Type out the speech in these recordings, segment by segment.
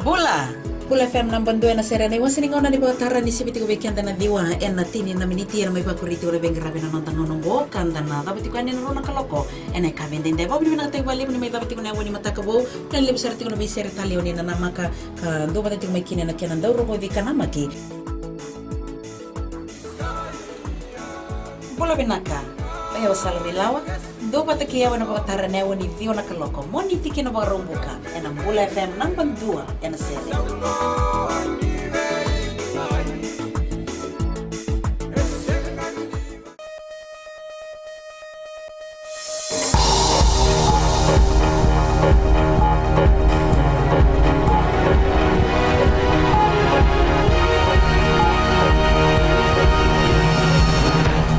Pula FM nambandua na serena iwan siningona ni batara ni sibiti ko bekian na diwa na tini na miniti na may pakuriti ore bengrabe na nontan nonongo kanda na tapos ko ni rona kaloko ena kabende ndeba bili na tayo bali ni may tapos ko na wani matakabo na libsar ko na bisere talio ni na namaka do batati ko may kine na kenan daw ro di kanamaki Pula binaka ayo salamilawa do bataki ya wana batara na wani vio na kaloko moni tiki na barumbuka ena Pula FM nambandua na serena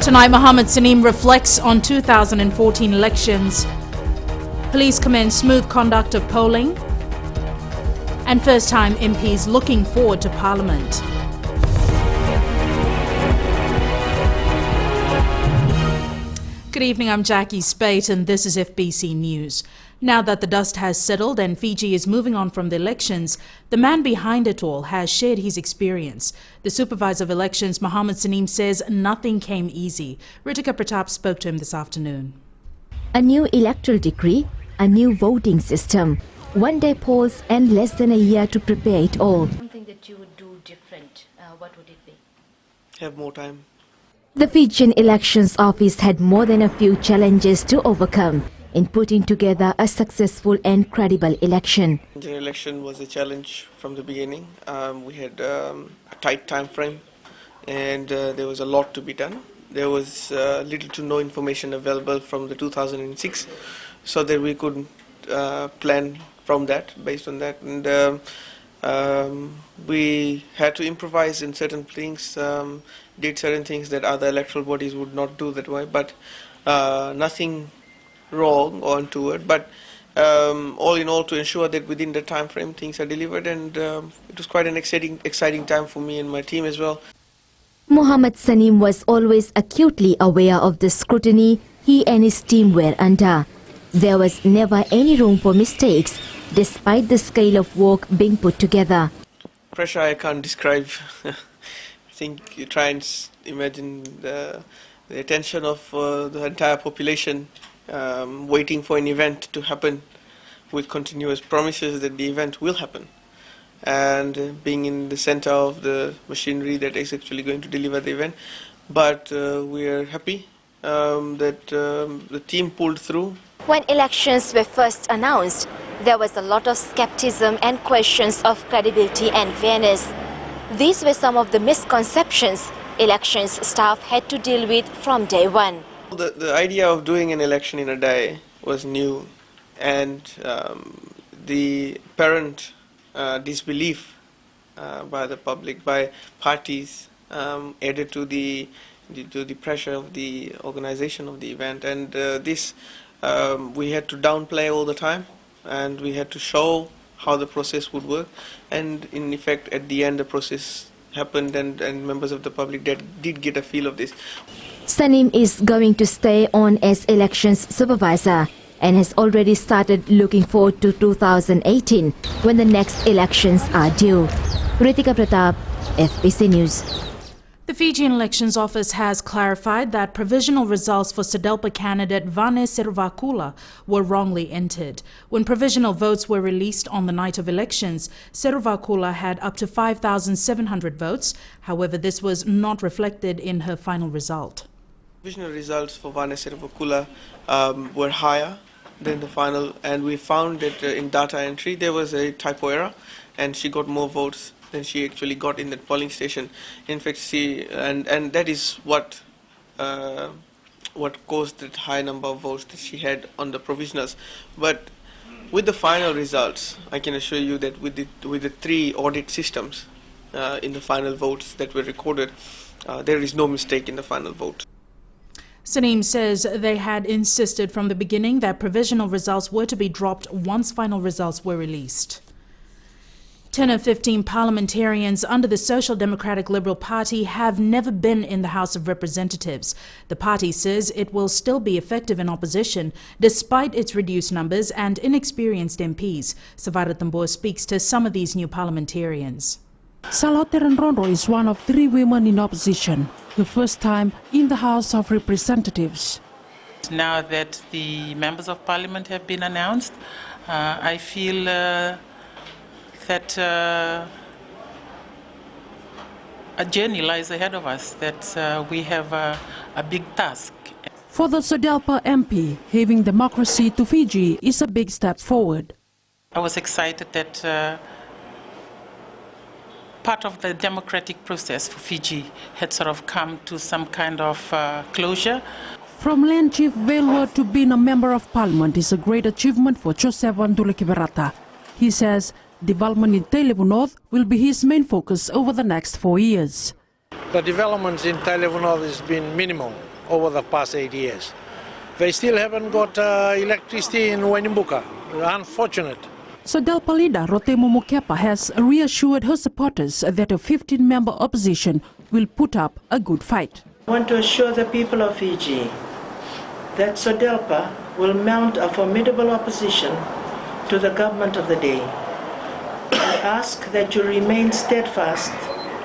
Tonight, Mohammed Saneem reflects on 2014 elections. Police commend smooth conduct of polling. And first-time MPs looking forward to Parliament. Good evening, I'm Jackie Spate and this is FBC News. Now that the dust has settled and Fiji is moving on from the elections, the man behind it all has shared his experience. The supervisor of elections, Mohammed Saneem, says nothing came easy. Ritika Pratap spoke to him this afternoon. A new electoral decree, a new voting system, one-day polls and less than a year to prepare it all. Something that you would do different, what would it be? Have more time. The Fijian Elections Office had more than a few challenges to overcome in putting together a successful and credible election. The election was a challenge from the beginning. We had a tight time frame and there was a lot to be done. There was little to no information available from the 2006 so that we could plan from that, based on that. And we had to improvise in certain things, did certain things that other electoral bodies would not do that way, but nothing wrong or untoward, but all in all to ensure that within the time frame things are delivered, and it was quite an exciting time for me and my team as well. Mohammed Saneem was always acutely aware of the scrutiny he and his team were under. There was never any room for mistakes, despite the scale of work being put together. Pressure I can't describe. I think you try and imagine the attention of the entire population waiting for an event to happen with continuous promises that the event will happen, and being in the center of the machinery that is actually going to deliver the event. But we are happy that the team pulled through. When elections were first announced, there was a lot of skepticism and questions of credibility and fairness. These were some of the misconceptions elections staff had to deal with from day one. The idea of doing an election in a day was new, and the apparent disbelief by the public, by parties, added to the pressure of the organization of the event, and this we had to downplay all the time, and we had to show how the process would work, and in effect at the end the process happened, and members of the public did get a feel of this. Saneem is going to stay on as elections supervisor and has already started looking forward to 2018 when the next elections are due. Ritika Pratap, FBC News. The Fijian Elections Office has clarified that provisional results for Sadelpa candidate Vane Seruvakula were wrongly entered. When provisional votes were released on the night of elections, Seruvakula had up to 5,700 votes. However, this was not reflected in her final result. Provisional results for Vane Seruvakula were higher than the final, and we found that in data entry there was a typo error, and she got more votes than she actually got in that polling station. In fact, and that is what caused that high number of votes that she had on the provisionals. But with the final results, I can assure you that with the three audit systems in the final votes that were recorded, there is no mistake in the final vote. Saneem says they had insisted from the beginning that provisional results were to be dropped once final results were released. 10 of 15 parliamentarians under the Social Democratic Liberal Party have never been in the House of Representatives. The party says it will still be effective in opposition despite its reduced numbers and inexperienced MPs. Savara Tambor speaks to some of these new parliamentarians. Saloteran Rondo is one of 3 women in opposition, the first time in the House of Representatives. Now that the members of parliament have been announced, I feel that a journey lies ahead of us, that we have a big task. For the Sodelpa MP, having democracy to Fiji is a big step forward. I was excited that part of the democratic process for Fiji had sort of come to some kind of closure. From Land Chief Velwa to being a member of parliament is a great achievement for Josevan Dulekiberata. He says development in Tailevu North will be his main focus over the next 4 years. The developments in Tailevu North has been minimal over the past 8 years. They still haven't got electricity in Wainimbuka. Unfortunate. Sodelpa leader Rotemo Mokepa has reassured her supporters that a 15-member opposition will put up a good fight. I want to assure the people of Fiji that Sodelpa will mount a formidable opposition to the government of the day. I ask that you remain steadfast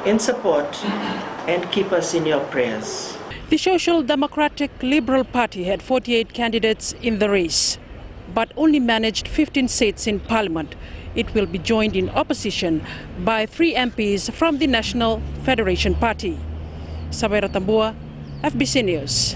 in support and keep us in your prayers. The Social Democratic Liberal Party had 48 candidates in the race, but only managed 15 seats in parliament. It will be joined in opposition by 3 MPs from the National Federation Party. Sabera Tambua, FBC News.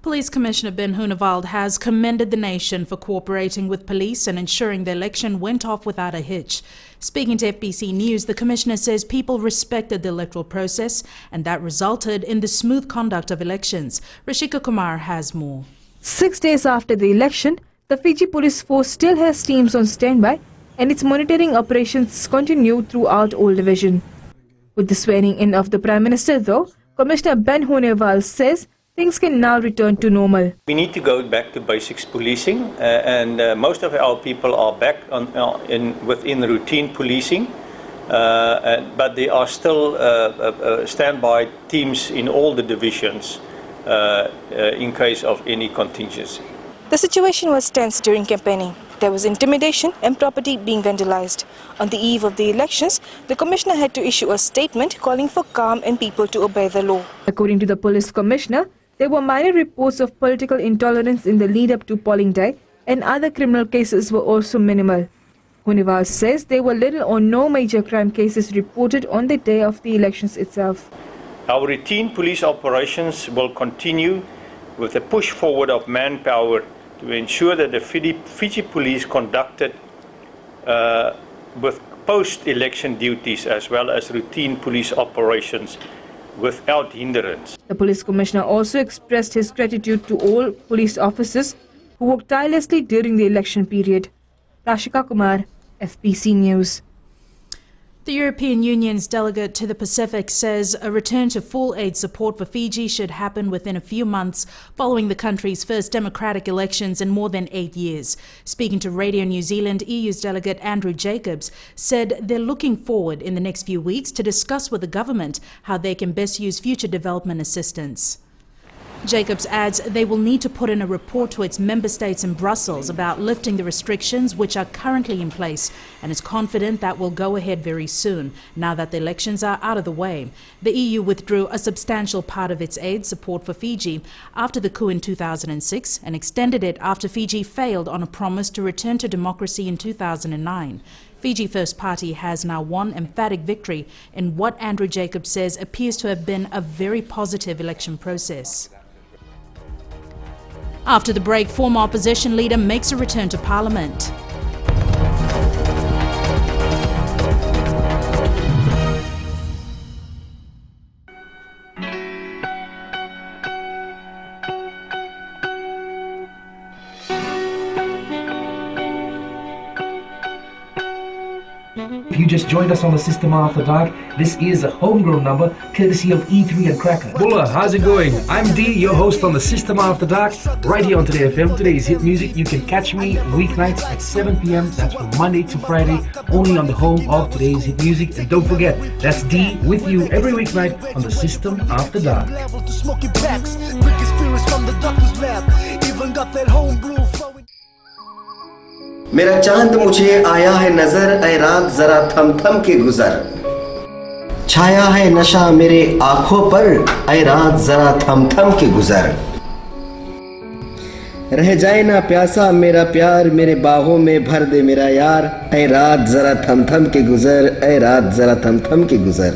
Police Commissioner Ben Hunewald has commended the nation for cooperating with police and ensuring the election went off without a hitch. Speaking to FBC News, the Commissioner says people respected the electoral process and that resulted in the smooth conduct of elections. Rishika Kumar has more. 6 days after the election, the Fiji Police Force still has teams on standby and its monitoring operations continue throughout all division. With the swearing in of the Prime Minister though, Commissioner Ben Hunewald says things can now return to normal. We need to go back to basics policing and most of our people are back within routine policing, but there are still standby teams in all the divisions in case of any contingency. The situation was tense during campaigning. There was intimidation and property being vandalized. On the eve of the elections, the Commissioner had to issue a statement calling for calm and people to obey the law. According to the Police Commissioner, there were minor reports of political intolerance in the lead-up to polling day and other criminal cases were also minimal. Hunewald says there were little or no major crime cases reported on the day of the elections itself. Our routine police operations will continue with a push forward of manpower to ensure that the Fiji Police conducted with post-election duties as well as routine police operations without hindrance. The Police Commissioner also expressed his gratitude to all police officers who worked tirelessly during the election period. Rashika Kumar, FBC News. The European Union's delegate to the Pacific says a return to full aid support for Fiji should happen within a few months following the country's first democratic elections in more than 8 years. Speaking to Radio New Zealand, EU's delegate Andrew Jacobs said they're looking forward in the next few weeks to discuss with the government how they can best use future development assistance. Jacobs adds they will need to put in a report to its member states in Brussels about lifting the restrictions which are currently in place and is confident that will go ahead very soon, now that the elections are out of the way. The EU withdrew a substantial part of its aid support for Fiji after the coup in 2006 and extended it after Fiji failed on a promise to return to democracy in 2009. Fiji First Party has now won emphatic victory in what Andrew Jacobs says appears to have been a very positive election process. After the break, former opposition leader makes a return to Parliament. If you just joined us on the System After Dark, this is a homegrown number courtesy of E3 and Cracker. Bulla, how's it going? I'm D, your host on the System After Dark, right here on Today FM. Today's hit music. You can catch me weeknights at 7 p.m. That's from Monday to Friday, only on the home of Today's hit music. And don't forget, that's D with you every weeknight on the System After Dark. मेरा चांद मुझे आया है नजर, ऐ रात जरा थम थम के गुजर। छाया है नशा मेरे आंखों पर, ऐ रात जरा थम थम के गुजर। रह जाए ना प्यासा मेरा प्यार, मेरे बाहों में भर दे मेरा यार, ऐ रात जरा थम थम के गुजर, ऐ रात जरा थम थम के गुजर।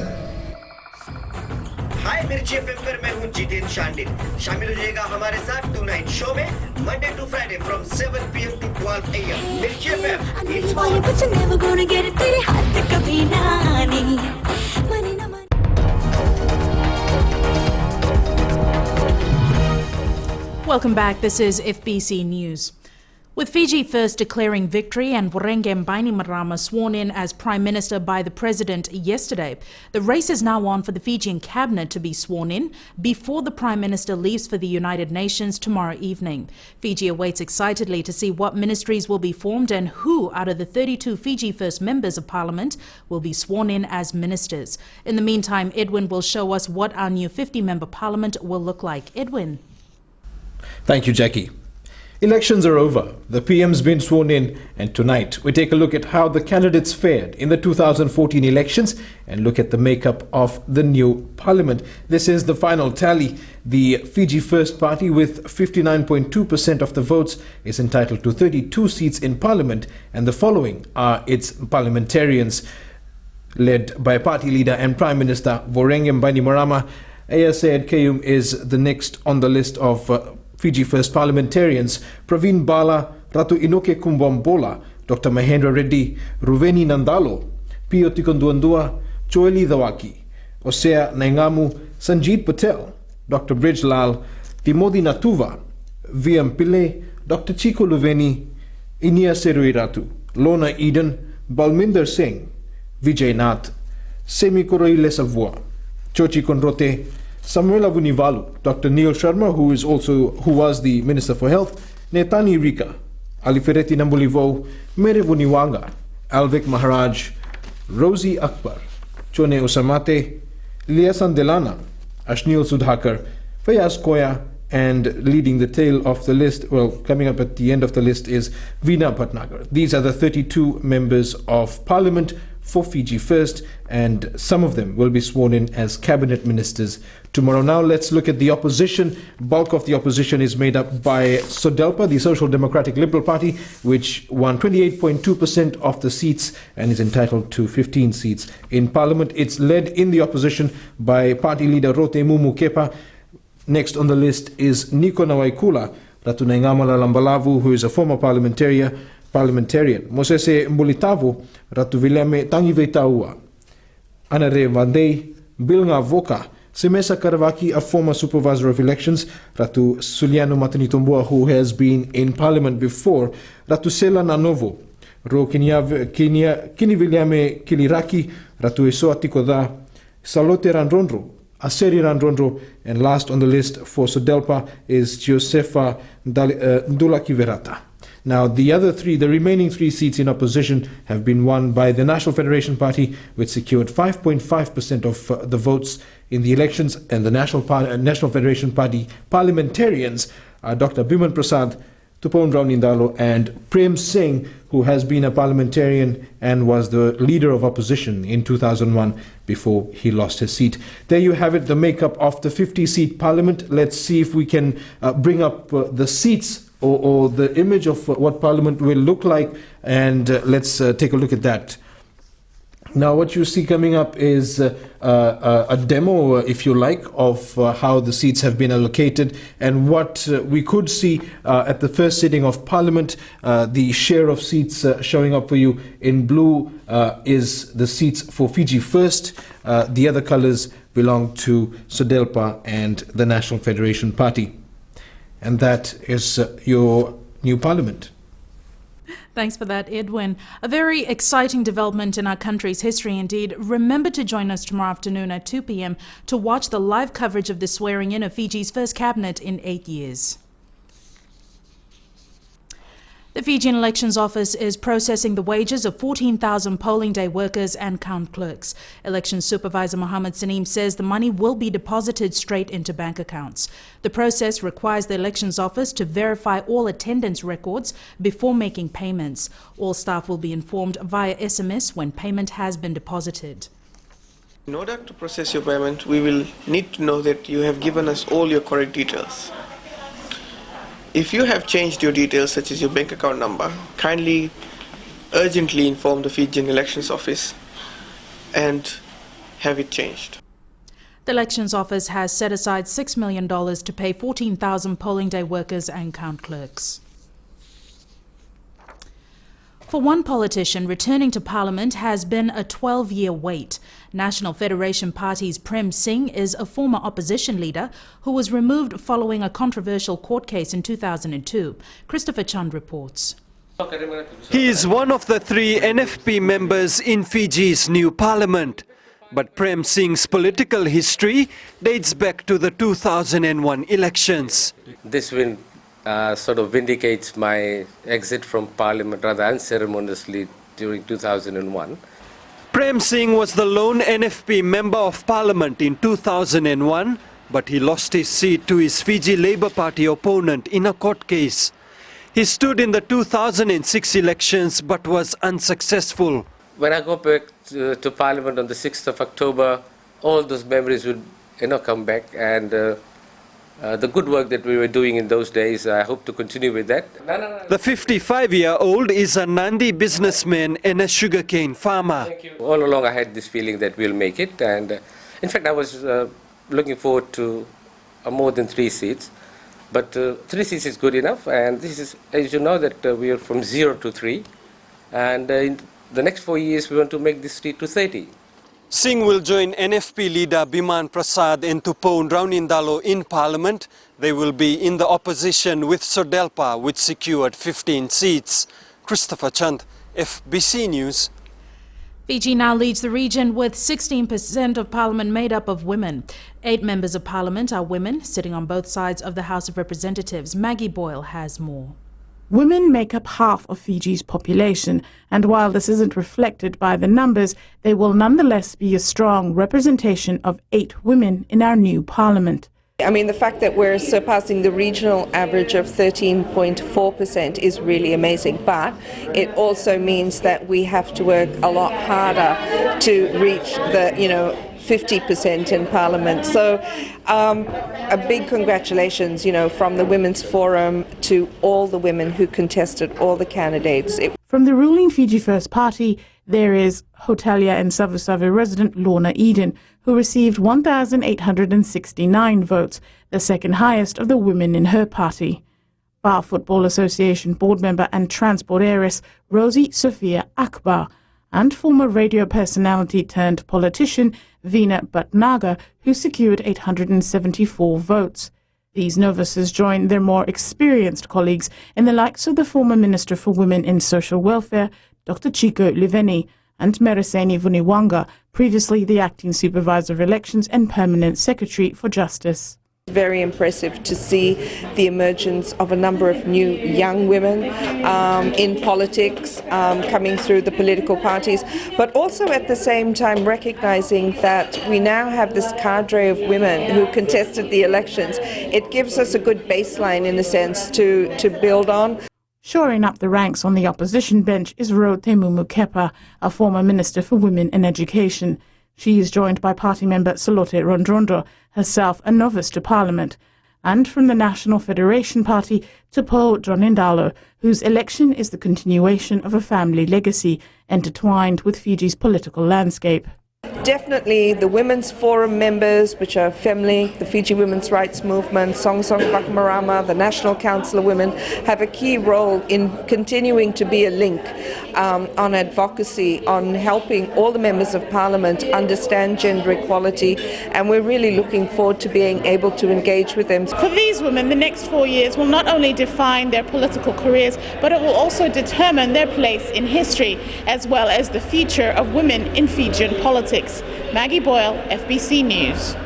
हाय मिर्ची एफएम पर मैं हूं जितेन शांडिल। शामिल हो जाएगा हमारे साथ टुनाइट शो में Monday to Friday from 7 p.m. to 12 a.m. मिर्ची FM it's Welcome back. This is FBC News. With Fiji first declaring victory and Vorengem Bainimarama sworn in as Prime Minister by the President yesterday, the race is now on for the Fijian Cabinet to be sworn in before the Prime Minister leaves for the United Nations tomorrow evening. Fiji awaits excitedly to see what ministries will be formed and who out of the 32 Fiji First members of Parliament will be sworn in as ministers. In the meantime, Edwin will show us what our new 50-member Parliament will look like. Edwin. Thank you, Jackie. Elections are over. The PM's been sworn in, and tonight we take a look at how the candidates fared in the 2014 elections and look at the makeup of the new parliament. This is the final tally. The Fiji First Party, with 59.2% of the votes, is entitled to 32 seats in parliament, and the following are its parliamentarians, led by party leader and Prime Minister Vorengem Bainimarama. ASA Kayum is the next on the list of Fiji First parliamentarians. Praveen Bala, Ratu Inoke Kumbombola, Dr. Mahendra Reddy, Ruveni Nandalo, Pio Tikonduandua, Choeli Dawaki, Osea Naingamu, Sanjeet Patel, Dr. Bridgelal, Timothy Natuva, VM Pillay, Dr. Chico Luveni, Inia Seruiratu, Lona Eden, Balminder Singh, Vijay Nath, Semi Koroi Lesavua, Chochi Konrote, Samuel Avunivalu, Dr. Neil Sharma, who was the Minister for Health, Netani Rika, Alifereti Nambulivo, Mere Vuniwanga, Alvik Maharaj, Rosie Akbar, Chone Usamate, Liasan Delana, Ashnil Sudhakar, Fayaz Koya, and leading the tail of the list, well, coming up at the end of the list, is Veena Bhatnagar. These are the 32 members of Parliament for Fiji First, and some of them will be sworn in as cabinet ministers tomorrow. Now let's look at the opposition. Bulk of the opposition is made up by SODELPA, the Social Democratic Liberal Party, which won 28.2% of the seats and is entitled to 15 seats in Parliament. It's led in the opposition by party leader Rotemu Mukepa. Next on the list is Niko Nawaikula, Ratu Naingamala Lambalavu, who is a former parliamentarian. Mosese Mbulitavu, Ratu Vileme Tangiveitaua, Anare Vandei, Bilnga Voka, Semesa Karavaki, a former supervisor of elections, Ratu Suliano Matanitumbua, who has been in parliament before, Ratu Sela Nanovo, Ro Kinivilyame Kiliraki, Ratu Esoa Tikoda, Salote Randrondro, Aseri Randrondro, and last on the list for SODELPA is Josefa Ndulaki Verata. Now, the remaining three seats in opposition have been won by the National Federation Party, which secured 5.5% of the votes in the elections, and the National Federation Party parliamentarians are Dr. Biman Prasad, Tupon Rao Nindalo, and Prem Singh, who has been a parliamentarian and was the leader of opposition in 2001 before he lost his seat. There you have it, the makeup of the 50-seat parliament. Let's see if we can bring up the seats or the image of what Parliament will look like, and let's take a look at that. Now, what you see coming up is a demo, if you like, of how the seats have been allocated and what we could see at the first sitting of Parliament. The share of seats showing up for you in blue is the seats for Fiji First. The other colours belong to SODELPA and the National Federation Party. And that is your new Parliament. Thanks for that, Edwin. A very exciting development in our country's history indeed. Remember to join us tomorrow afternoon at 2 p.m. to watch the live coverage of the swearing-in of Fiji's first cabinet in 8 years. The Fijian Elections Office is processing the wages of 14,000 polling day workers and count clerks. Elections Supervisor Mohammed Saneem says the money will be deposited straight into bank accounts. The process requires the Elections Office to verify all attendance records before making payments. All staff will be informed via SMS when payment has been deposited. In order to process your payment, we will need to know that you have given us all your correct details. If you have changed your details, such as your bank account number, kindly urgently inform the Fijian Elections Office and have it changed. The Elections Office has set aside $6 million to pay 14,000 polling day workers and count clerks. For one politician, returning to Parliament has been a 12-year wait. National Federation Party's Prem Singh is a former opposition leader who was removed following a controversial court case in 2002. Christopher Chand reports. He is one of the 3 NFP members in Fiji's new parliament. But Prem Singh's political history dates back to the 2001 elections. This win sort of vindicates my exit from Parliament rather unceremoniously during 2001. Prem Singh was the lone NFP Member of Parliament in 2001, but he lost his seat to his Fiji Labour Party opponent in a court case. He stood in the 2006 elections but was unsuccessful. When I go back to Parliament on the 6th of October, all those memories would come back, and the good work that we were doing in those days, I hope to continue with that. The 55-year-old is a Nandi businessman and a sugarcane farmer. All along I had this feeling that we'll make it, and in fact I was looking forward to more than 3 seats. But 3 seats is good enough, and this is, as you know, that we are from 0 to 3, and in the next 4 years we want to make this seat to 30. Singh will join NFP leader Biman Prasad and Tupou Raunindalo in Parliament. They will be in the opposition with Sodelpa, which secured 15 seats. Christopher Chand, FBC News. Fiji now leads the region with 16% of Parliament made up of women. 8 members of Parliament are women, sitting on both sides of the House of Representatives. Maggie Boyle has more. Women make up half of Fiji's population, and while this isn't reflected by the numbers, they will nonetheless be a strong representation of 8 women in our new parliament. I mean, the fact that we're surpassing the regional average of 13.4% is really amazing, but it also means that we have to work a lot harder to reach the, 50% in Parliament. So a big congratulations, from the Women's Forum to all the women who contested, all the candidates. From the ruling Fiji First Party, there is Hotelier and Savusavu resident Lorna Eden, who received 1,869 votes, the second highest of the women in her party. Bar Football Association board member and transport heiress Rosie Sophia Akbar, and former radio personality turned politician Veena Bhatnagar, who secured 874 votes. These novices join their more experienced colleagues in the likes of the former Minister for Women and Social Welfare, Dr. Chico Liveni, and Mereseni Vuniwanga, previously the Acting Supervisor of Elections and Permanent Secretary for Justice. Very impressive to see the emergence of a number of new young women in politics coming through the political parties, but also at the same time recognizing that we now have this cadre of women who contested the elections. It gives us a good baseline, in a sense, to build on. Shoring up the ranks on the opposition bench is Rotemu Mukepa, a former Minister for Women and Education. She is joined by party member Salote Rondrondo, herself a novice to Parliament, and from the National Federation Party, Tupou Raunindalo, whose election is the continuation of a family legacy intertwined with Fiji's political landscape. definitely the Women's Forum members, which are FEMLI, the Fiji Women's Rights Movement, Song Song Bakamarama, the National Council of Women, have a key role in continuing to be a link on advocacy, on helping all the members of Parliament understand gender equality, and we're really looking forward to being able to engage with them. For these women, the next 4 years will not only define their political careers, but it will also determine their place in history, as well as the future of women in Fijian politics. Maggie Boyle, FBC News.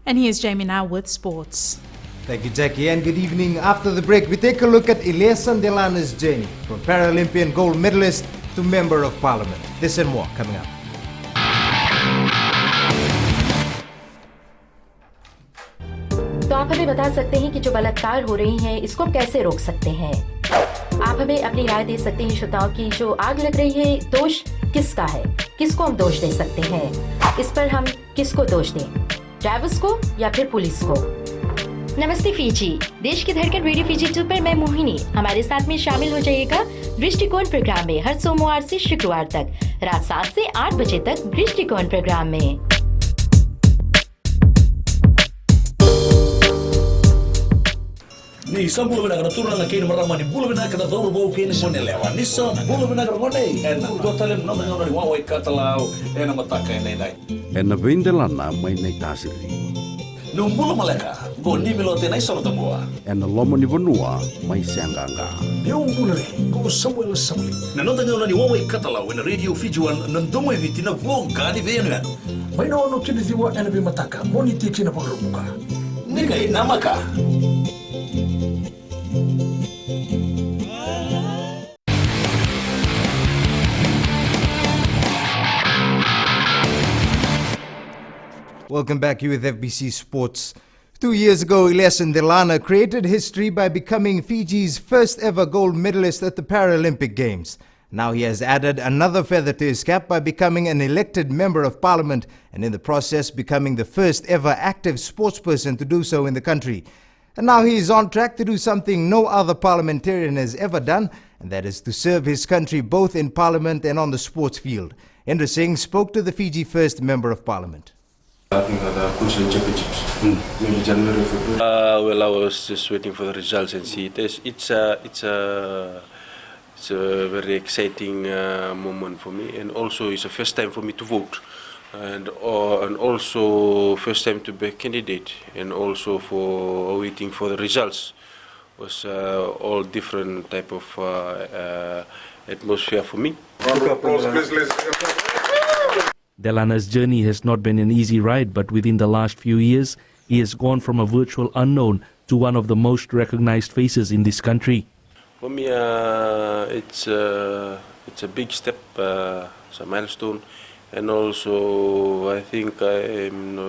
And here's Jamie now with sports. Thank you, Jackie, and good evening. After the break, we take a look at Ilyasan Delana's journey from Paralympian gold medalist to Member of Parliament. This and more coming up. तो आप हमें बता सकते हैं कि जो बलात्कार हो रही हैं इसको हम कैसे रोक सकते हैं? आप हमें अपनी राय दे सकते हैं श्रोताओं की जो आग लग रही है दोष किसका है? किसको हम दोष दे सकते हैं? इस पर हम किसको दोष दें? ड्राइवर्स को या फिर पुलिस को? नमस्ते फीजी, देश की धड़कन रेडियो फीजी 2 पर मैं मोहिनी। हमारे साथ में शामिल हो जाइएगा दृष्टिकोण प्रोग्राम में हर सोमवार से शुक्रवार तक रात 7 से 8 बजे तक दृष्टिकोण प्रोग्राम में। Ni sa bulu bina kana turna na kini marama ni bulu bina kana doro bau kini mone lewa ni sa bulu bina kana mone en do talem no ngana ni wawai katalau en mataka nei dai en vendelana mai nei tasiri no bulu maleka go ni milote nai sorta boa en lomo ni bonua mai sanganga eu bulu go Samuel Samli na no ngana ni wawai katalau en radio Fijuan nandomo vitina vonga ni venu mai no kini diwa en be mataka moni tiki na pagruka ni kai namaka. Welcome back here with FBC Sports. 2 years ago, Ilyasan Delana created history by becoming Fiji's first ever gold medalist at the Paralympic Games. Now he has added another feather to his cap by becoming an elected member of parliament and in the process becoming the first ever active sportsperson to do so in the country. And now he is on track to do something no other parliamentarian has ever done, and that is to serve his country both in parliament and on the sports field. Indra Singh spoke to the Fiji first member of parliament. Well, I was just waiting for the results and see it. It's a very exciting moment for me, and also it's the first time for me to vote, and also first time to be a candidate, and also for waiting for the results. Was all different type of atmosphere for me. Delana's journey has not been an easy ride, but within the last few years, he has gone from a virtual unknown to one of the most recognized faces in this country. For me, it's a big step, it's a milestone, and also I think I am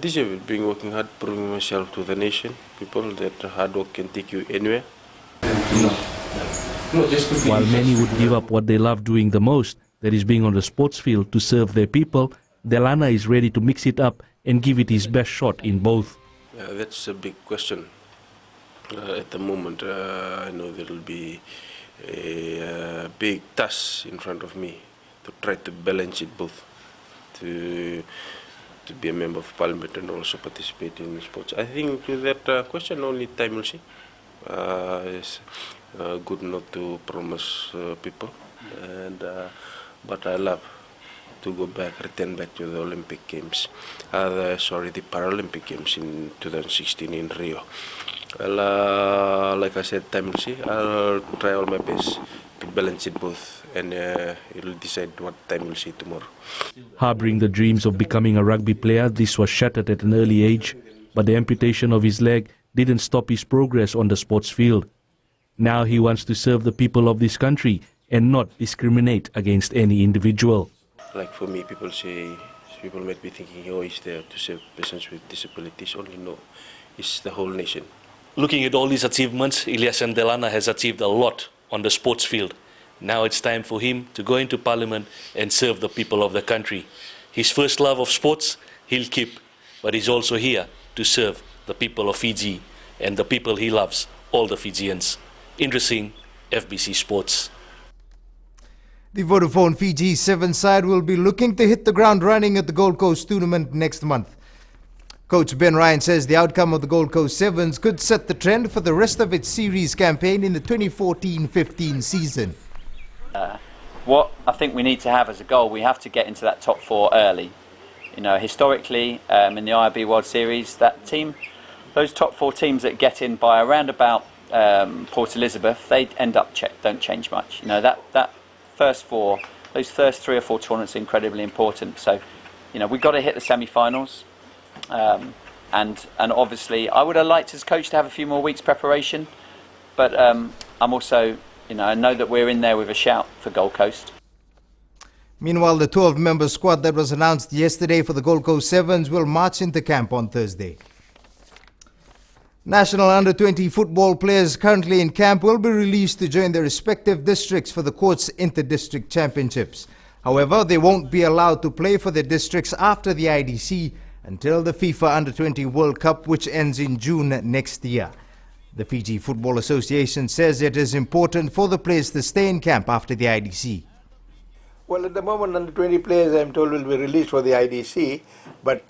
this year we've been working hard, proving myself to the nation, people that hard work can take you anywhere. While many would give up what they love doing the most, that is being on the sports field to serve their people, Delana is ready to mix it up and give it his best shot in both. That's a big question. At the moment, I know there will be a big task in front of me to try to balance it both, to be a member of parliament and also participate in sports. I think with that question only time will see. It's good not to promise people, and but I love to go back, return back to the Olympic Games, the Paralympic Games in 2016 in Rio. Well, like I said, time will see. I'll try all my best to balance it both, and it'll decide what time we'll see tomorrow. Harboring the dreams of becoming a rugby player, this was shattered at an early age, but the amputation of his leg didn't stop his progress on the sports field. Now he wants to serve the people of this country and not discriminate against any individual. Like for me, people might be thinking, oh, he's there to serve persons with disabilities. Only no, it's the whole nation. Looking at all these achievements, Ilyasan Delana has achieved a lot on the sports field. Now it's time for him to go into parliament and serve the people of the country. His first love of sports, he'll keep, but he's also here to serve the people of Fiji and the people he loves, all the Fijians. Indra Singh, FBC Sports. The Vodafone Fiji 7 side will be looking to hit the ground running at the Gold Coast tournament next month. Coach Ben Ryan says the outcome of the Gold Coast Sevens could set the trend for the rest of its series campaign in the 2014-15 season. What I think we need to have as a goal, we have to get into that top 4 early. You know, historically in the IRB World Series, that team, those top 4 teams that get in by around about Port Elizabeth, they end up don't change much. You know, that first 4, those first 3 or 4 tournaments are incredibly important. So, you know, we've got to hit the semi-finals. And obviously I would have liked as coach to have a few more weeks preparation, but I'm also, you know, I know that we're in there with a shout for Gold Coast. Meanwhile, the 12-member squad that was announced yesterday for the Gold Coast Sevens will march into camp on Thursday. National under-20 football players currently in camp will be released to join their respective districts for the court's inter-district championships. However, they won't be allowed to play for their districts after the IDC until the FIFA Under-20 World Cup, which ends in June next year. The Fiji Football Association says it is important for the players to stay in camp after the IDC. Well, at the moment, under-20 players, I'm told, will be released for the IDC, but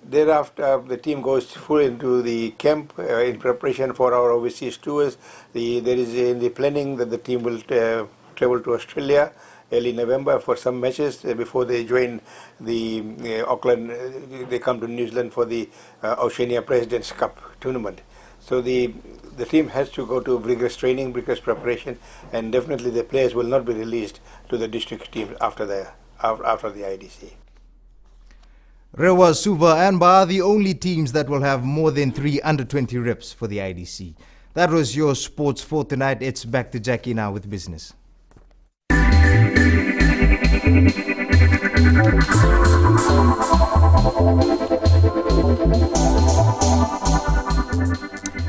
thereafter the team goes full into the camp in preparation for our overseas tours. There is in the planning that the team will travel to Australia early November for some matches before they join the Auckland. They come to New Zealand for the Oceania Presidents Cup tournament. So the team has to go to rigorous training, rigorous preparation, and definitely the players will not be released to the district teams after the IDC. Rewa, Suva and Ba are the only teams that will have more than 3 under-20 reps for the IDC. That was your sports for tonight. It's back to Jackie now with business.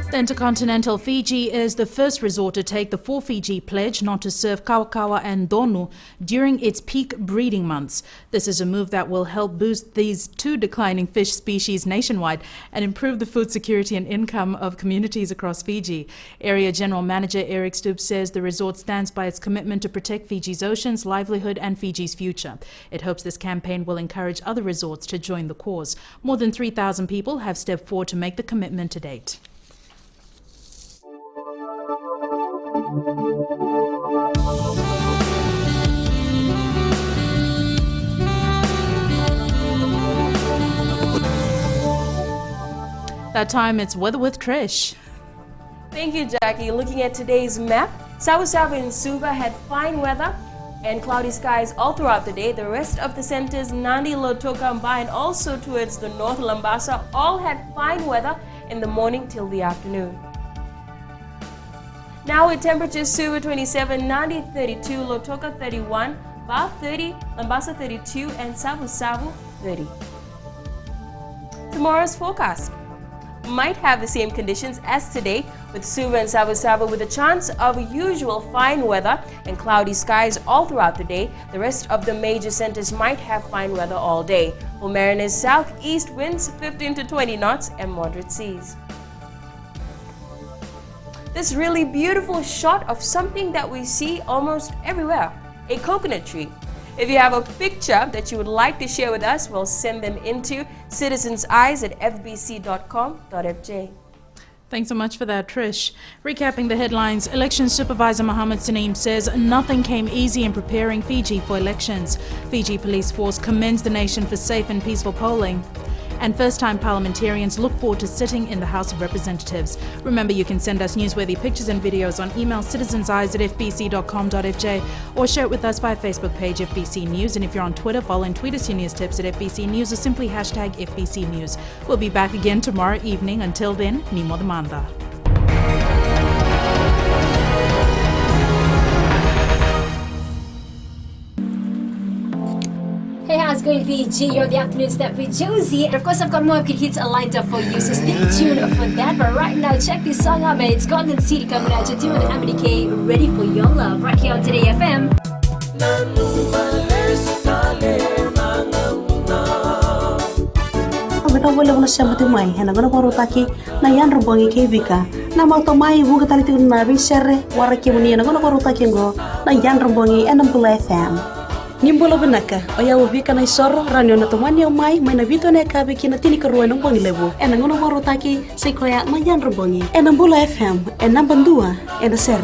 The Intercontinental Fiji is the first resort to take the 4-Fiji pledge not to serve kawakawa and donu during its peak breeding months. This is a move that will help boost these 2 declining fish species nationwide and improve the food security and income of communities across Fiji. Area General Manager Eric Stoops says the resort stands by its commitment to protect Fiji's oceans, livelihood and Fiji's future. It hopes this campaign will encourage other resorts to join the cause. More than 3,000 people have stepped forward to make the commitment to date. That time it's weather with Trish. Thank you, Jackie. Looking at today's map, Savu and Suva had fine weather and cloudy skies all throughout the day. The rest of the centers, Nandi, Lautoka, Mba, and also towards the north, Lambasa, all had fine weather in the morning till the afternoon. Now with temperatures, Suva 27, Nandi 32, Lautoka 31, Ba 30, Lambasa 32, and Savu 30. Tomorrow's forecast might have the same conditions as today, with Suva and Savu with a chance of usual fine weather and cloudy skies all throughout the day. The rest of the major centers might have fine weather all day. For Mariners, southeast winds 15 to 20 knots and moderate seas. This really beautiful shot of something that we see almost everywhere, a coconut tree. If you have a picture that you would like to share with us, we'll send them into citizenseyes@fbc.com.fj. Thanks so much for that, Trish. Recapping the headlines, Election Supervisor Mohammed Saneem says nothing came easy in preparing Fiji for elections. Fiji Police Force commends the nation for safe and peaceful polling. And first-time parliamentarians look forward to sitting in the House of Representatives. Remember, you can send us newsworthy pictures and videos on email citizenseyes@fbc.com.fj or share it with us via Facebook page FBC News. And if you're on Twitter, follow and tweet us your news tips at FBC News or simply hashtag FBC News. We'll be back again tomorrow evening. Until then, Nimo Demanda. Hey, how's it going, Fiji? You're the afternoon step with Josie. And of course, I've got more good hits lined up for you, so stay tuned for that. But right now, check this song out, man. It's Golden City coming at you, and MDK, Ready for Your Love, right here on Today FM. With to wala wala siyang matumay, hena gana baro taki na yan rubongi kay Vika. Na magtomay buga taliti na bisere, wara kimuni na gana baro taki ngo na yan rubongi enambula FM. Nimbolo benaka, oya Vika na isoro ranyo na tomani omay may nabito na kabe kina tini karuan ng bongi lebo. Ena gana baro taki say koya na yan rubongi enambula FM, enambandua, enasere.